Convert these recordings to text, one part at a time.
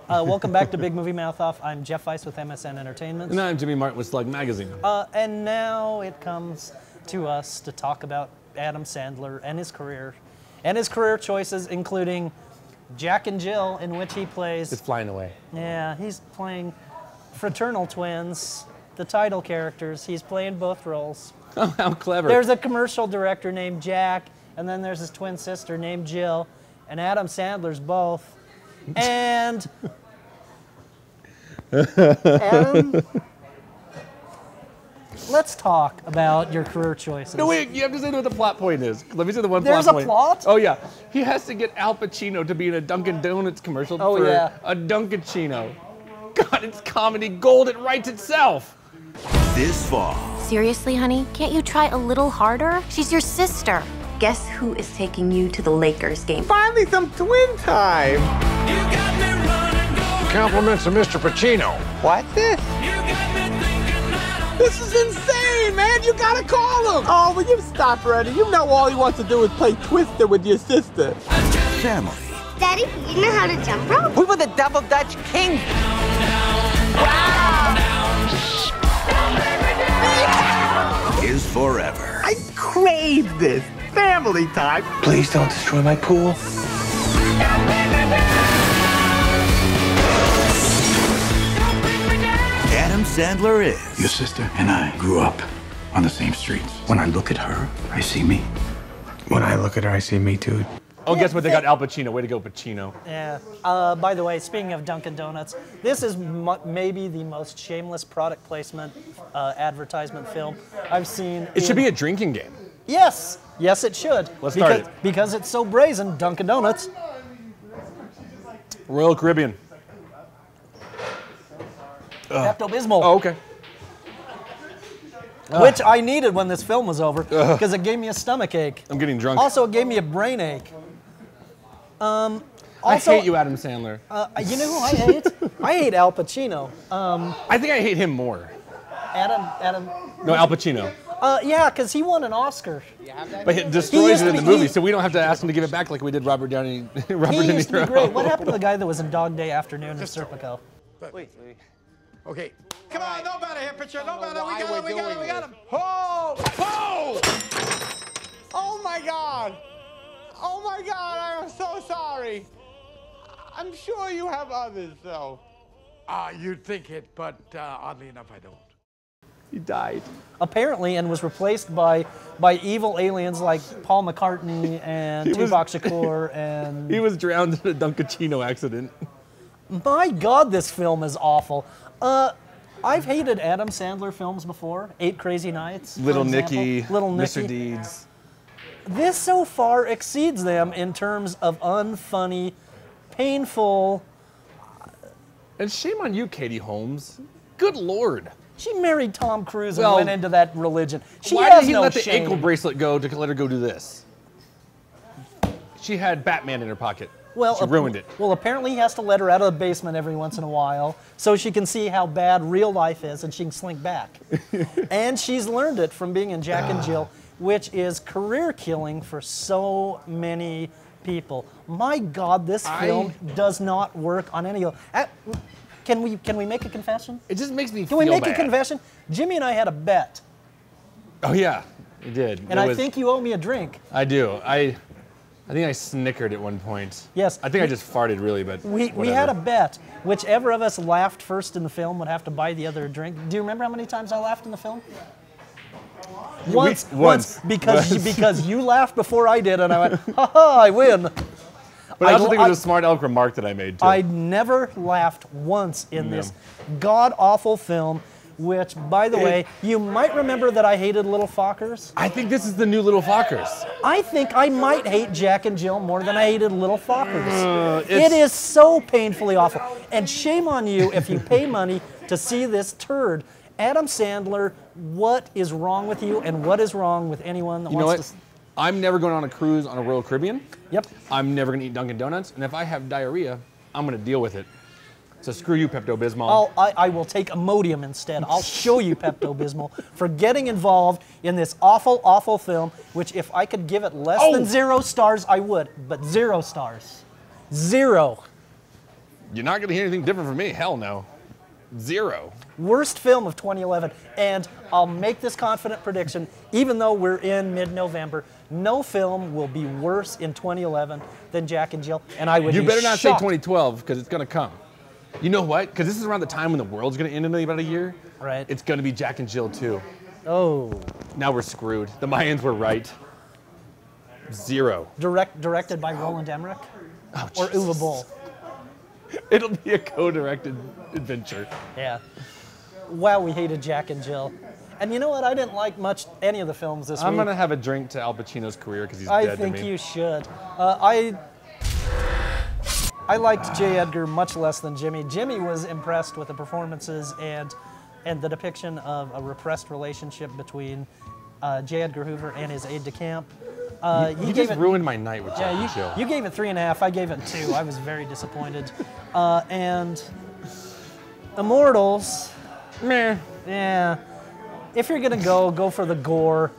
Welcome back to Big Movie Mouth Off. I'm Jeff Weiss with MSN Entertainment. And I'm Jimmy Martin with Slug Magazine. And now it comes to us to talk about Adam Sandler and his career choices, including Jack and Jill, in which he plays... It's flying away. Yeah, he's playing fraternal twins, the title characters. He's playing both roles. Oh, how clever. There's a commercial director named Jack, and then there's his twin sister named Jill, and Adam Sandler's both. And Adam, let's talk about your career choices. No, wait, you have to say what the plot point is. Let me say the one There's plot point. a plot? Oh, yeah. He has to get Al Pacino to be in a Dunkin' Donuts commercial for a Dunkin'-chino. God, it's comedy gold. It writes itself. This fall. Seriously, honey? Can't you try a little harder? She's your sister. Guess who is taking you to the Lakers game? Finally some twin time. Compliments of Mr. Pacino. What's this? This is insane, man. You gotta call him. Oh, will you stop, Reddy? You know all he wants to do is play Twister with your sister. Family. Daddy, you know how to jump rope? We were the Double Dutch Kings. Wow! Is forever. I crave this. Family time. Please don't destroy my pool. Adam Sandler is. Your sister and I grew up on the same streets. When I look at her, I see me. When I look at her, I see me too. Oh, guess what? They got Al Pacino. Way to go, Pacino. Yeah. By the way, speaking of Dunkin' Donuts, this is maybe the most shameless product placement advertisement film I've seen. It should be a drinking game. Yes. Yes, it should. Let's start it. Because it's so brazen, Dunkin' Donuts. Royal Caribbean. Pepto-Bismol. Oh, okay. Which I needed when this film was over, because it gave me a stomach ache. I'm getting drunk. Also, it gave me a brain ache. I hate you, Adam Sandler. You know who I hate? I hate Al Pacino. I think I hate him more. Adam. No, Al Pacino. Yeah, because he won an Oscar. But it destroys it in the movie, so we don't have to ask him to give it back like we did Robert Downey. Robert He De used to be Niro. great. What happened to the guy that was in Dog Day Afternoon in Serpico? Wait. Okay. Come on, no better here, pitcher. No better. We got him. Oh! Oh! Oh my God! Oh my God! I am so sorry. I'm sure you have others, though. You'd think it, but oddly enough, I don't. He died. Apparently, and was replaced by evil aliens like Paul McCartney and Tupac Shakur and... He was drowned in a Dunkin' accident. My God, this film is awful. I've hated Adam Sandler films before. 8 Crazy Nights, Little for example. Nicky, Little Nicky. Mr. Deeds. This so far exceeds them in terms of unfunny, painful... And shame on you, Katie Holmes. Good Lord. She married Tom Cruise and went into that religion. Why did he let the ankle bracelet go to let her go do this? She had Batman in her pocket. Well, she ruined it. Well, apparently he has to let her out of the basement every once in a while so she can see how bad real life is and she can slink back. And she's learned it from being in Jack and Jill, which is career killing for so many people. My God, this film does not work on any of... Can we make a confession? It just makes me feel bad. Can we make bad. a confession? Jimmy and I had a bet. Oh, yeah, we did. And I think you owe me a drink. I do. I think I snickered at one point. Yes. I think I just farted, really, but we had a bet. Whichever of us laughed first in the film would have to buy the other a drink. Do you remember how many times I laughed in the film? Once. Because you laughed before I did, and I went, ha-ha, I win. But I also think it was a smart aleck remark that I made, too. I never laughed once in this god-awful film, which, by the way, you might remember that I hated Little Fockers. I think this is the new Little Fockers. I think I might hate Jack and Jill more than I hated Little Fockers. It is so painfully awful. And shame on you if you pay money to see this turd. Adam Sandler, what is wrong with you, and what is wrong with anyone that wants to... I'm never going on a cruise on a Royal Caribbean. Yep. I'm never going to eat Dunkin' Donuts. And if I have diarrhea, I'm going to deal with it. So screw you, Pepto-Bismol. I will take Imodium instead. I'll show you Pepto-Bismol for getting involved in this awful, awful film, which if I could give it less than 0 stars, I would. But 0 stars. 0. You're not going to hear anything different from me. Hell no. 0. Worst film of 2011, and I'll make this confident prediction, even though we're in mid-November, no film will be worse in 2011 than Jack and Jill, and I would You be better not say shocked. 2012, because it's going to come. You know what? Because this is around the time when the world's going to end in about a year. Right. It's going to be Jack and Jill 2. Oh. Now we're screwed. The Mayans were right. 0. Directed by Roland Emmerich? Oh, or Uwe Boll? It'll be a co-directed adventure. Yeah. Wow, we hated Jack and Jill. And you know what? I didn't like much any of the films this week. I'm going to have a drink to Al Pacino's career because he's dead to me. I think you should. I liked J. Edgar much less than Jimmy. Jimmy was impressed with the performances and the depiction of a repressed relationship between J. Edgar Hoover and his aide-de-camp. You just ruined my night with Jack and Jill. You gave it 3.5. I gave it 2. I was very disappointed. And Immortals, meh. Yeah. If you're gonna go for the gore.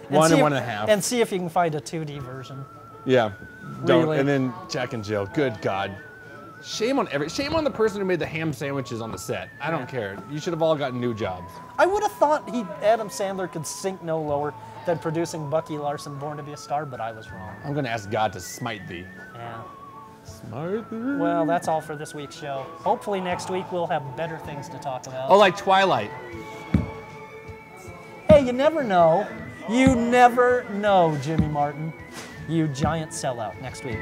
1 and 1.5. And see if you can find a 2D version. Yeah. Don't. Really. And then Jack and Jill. Good God. Shame on the person who made the ham sandwiches on the set. I don't care. You should have all gotten new jobs. I would have thought Adam Sandler could sink no lower than producing Bucky Larson Born to be a Star, but I was wrong. I'm going to ask God to smite thee. Yeah. Smite thee. Well, that's all for this week's show. Hopefully next week we'll have better things to talk about. Oh, like Twilight. Hey, you never know. You never know, Jimmy Martin. You giant sellout next week.